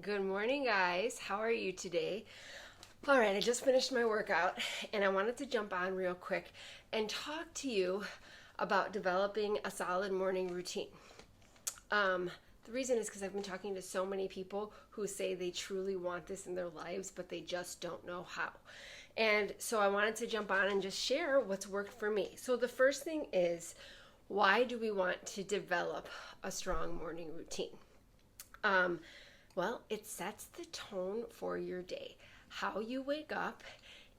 Good morning, guys. How are you today? All right, I just finished my workout and I wanted to jump on real quick and talk to you about developing a solid morning routine. The reason is because I've been talking to so many people who say they truly want this in their lives, but they just don't know how. And so I wanted to jump on and just share what's worked for me. So the first thing is, why do we want to develop a strong morning routine? Well, it sets the tone for your day. How you wake up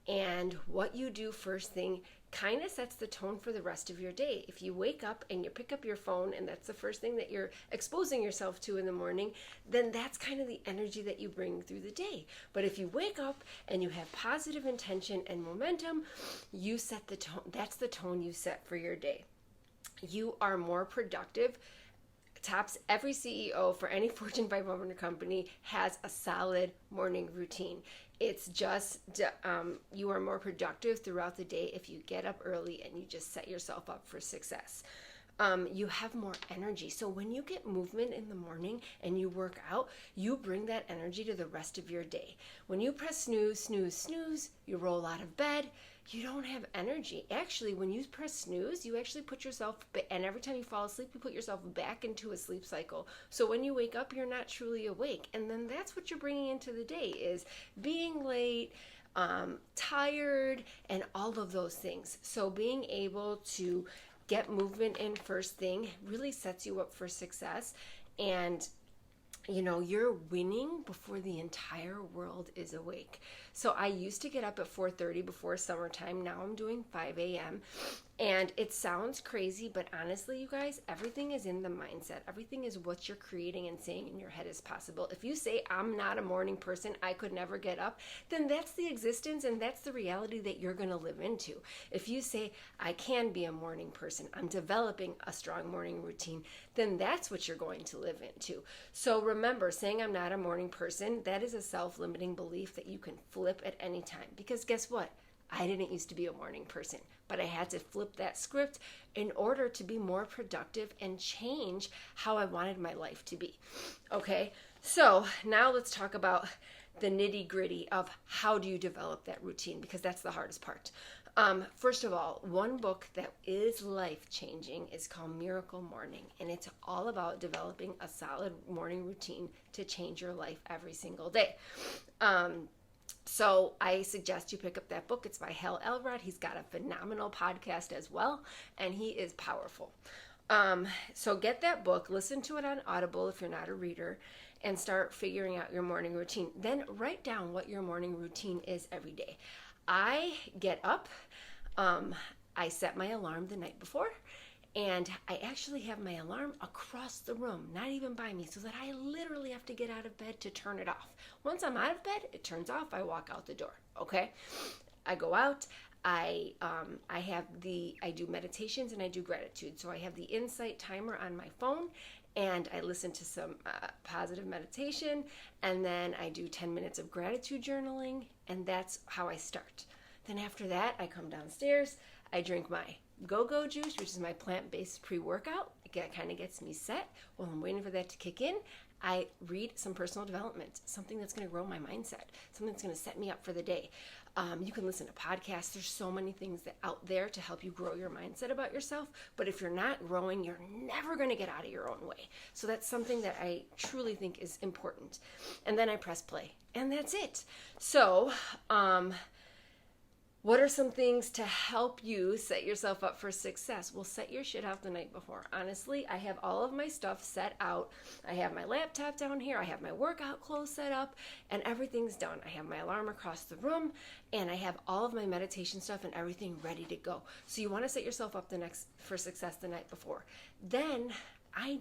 and what you do first thing kind of sets the tone for the rest of your day. If you wake up and you pick up your phone and that's the first thing that you're exposing yourself to in the morning, then that's kind of the energy that you bring through the day. But if you wake up and you have positive intention and momentum, you set the tone. That's the tone you set for your day. You are more productive. Tops every CEO for any Fortune 500 company has a solid morning routine. It's just you are more productive throughout the day if you get up early and you just set yourself up for success. You have more energy. So when you get movement in the morning and you work out, you bring that energy to the rest of your day. When you press snooze, snooze, snooze, you roll out of bed, you don't have energy. Actually, when you press snooze, you actually put yourself, and every time you fall asleep, you put yourself back into a sleep cycle. So when you wake up, you're not truly awake. And then that's what you're bringing into the day is being late, tired, and all of those things. So being able to get movement in first thing really sets you up for success. And you're winning before the entire world is awake. So I used to get up at 4:30 before summertime. Now I'm doing 5 a.m. And it sounds crazy, but honestly, you guys, everything is in the mindset. Everything is what you're creating and saying in your head is possible. If you say, I'm not a morning person, I could never get up, then that's the existence and that's the reality that you're going to live into. If you say, I can be a morning person, I'm developing a strong morning routine, then that's what you're going to live into. So remember, saying I'm not a morning person, that is a self-limiting belief that you can flip at any time. Because guess what? I didn't used to be a morning person, but I had to flip that script in order to be more productive and change how I wanted my life to be. Okay, so now let's talk about the nitty gritty of how do you develop that routine, because that's the hardest part. First of all, one book that is life-changing is called Miracle Morning, and it's all about developing a solid morning routine to change your life every single day. So I suggest you pick up that book. It's by Hal Elrod. He's got a phenomenal podcast as well, and he is powerful. So get that book, listen to it on Audible if you're not a reader, and start figuring out your morning routine. Then write down what your morning routine is every day. I get up, I set my alarm the night before, and I actually have my alarm across the room, not even by me, so that I literally have to get out of bed to turn it off. Once I'm out of bed, it turns off, I walk out the door, okay? I go out, I do meditations and I do gratitude. So I have the Insight timer on my phone, and I listen to some positive meditation, and then I do 10 minutes of gratitude journaling, and that's how I start. Then after that, I come downstairs, I drink my Go-Go juice, which is my plant-based pre-workout. It kind of gets me set. While I'm waiting for that to kick in, I read some personal development, something that's going to grow my mindset, something that's going to set me up for the day. You can listen to podcasts. There's so many things out there to help you grow your mindset about yourself. But if you're not growing, you're never going to get out of your own way. So that's something that I truly think is important. And then I press play, and that's it. So, what are some things to help you set yourself up for success? Well, set your shit out the night before. Honestly, I have all of my stuff set out. I have my laptop down here. I have my workout clothes set up, and everything's done. I have my alarm across the room, and I have all of my meditation stuff and everything ready to go. So you want to set yourself up for success the night before. Then I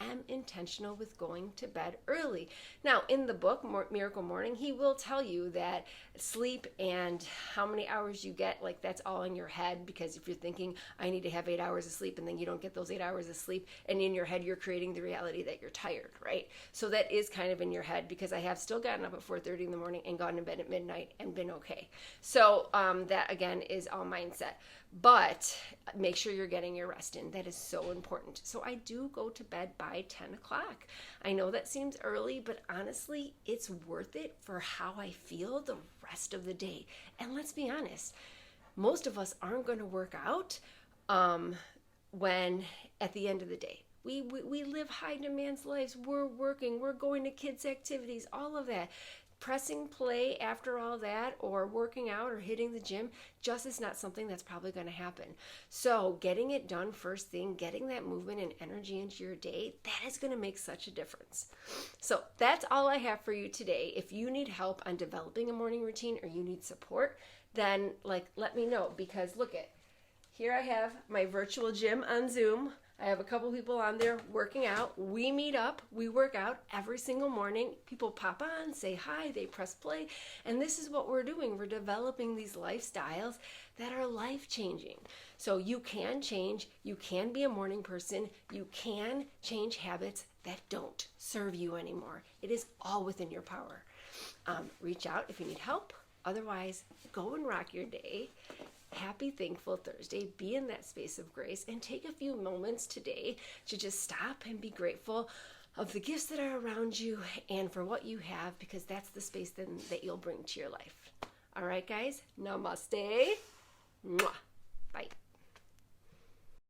am intentional with going to bed early. Now, in the book, Miracle Morning, he will tell you that sleep and how many hours you get, like that's all in your head, because if you're thinking, I need to have 8 hours of sleep, and then you don't get those 8 hours of sleep, and in your head, you're creating the reality that you're tired, right? So that is kind of in your head, because I have still gotten up at 4:30 in the morning and gone to bed at midnight and been okay. So that, again, is all mindset. But make sure you're getting your rest in. That is so important. So I do do go to bed by 10 o'clock. I know that seems early, but honestly, it's worth it for how I feel the rest of the day. And let's be honest, most of us aren't going to work out when at the end of the day. We live high demands lives. We're working, we're going to kids' activities, all of that. Pressing play after all that, or working out or hitting the gym, just is not something that's probably going to happen. So getting it done first thing, getting that movement and energy into your day, that is going to make such a difference. So that's all I have for you today. If you need help on developing a morning routine or you need support, then let me know, because look at, here I have my virtual gym on Zoom. I have a couple people on there working out. We meet up, we work out every single morning. People pop on, say hi, they press play. And this is what we're doing. We're developing these lifestyles that are life-changing. So you can change, you can be a morning person, you can change habits that don't serve you anymore. It is all within your power. Reach out if you need help. Otherwise, go and rock your day. Happy Thankful Thursday. Be in that space of grace and take a few moments today to just stop and be grateful of the gifts that are around you and for what you have, because that's the space then that you'll bring to your life. All right, guys. Namaste. Mwah. Bye.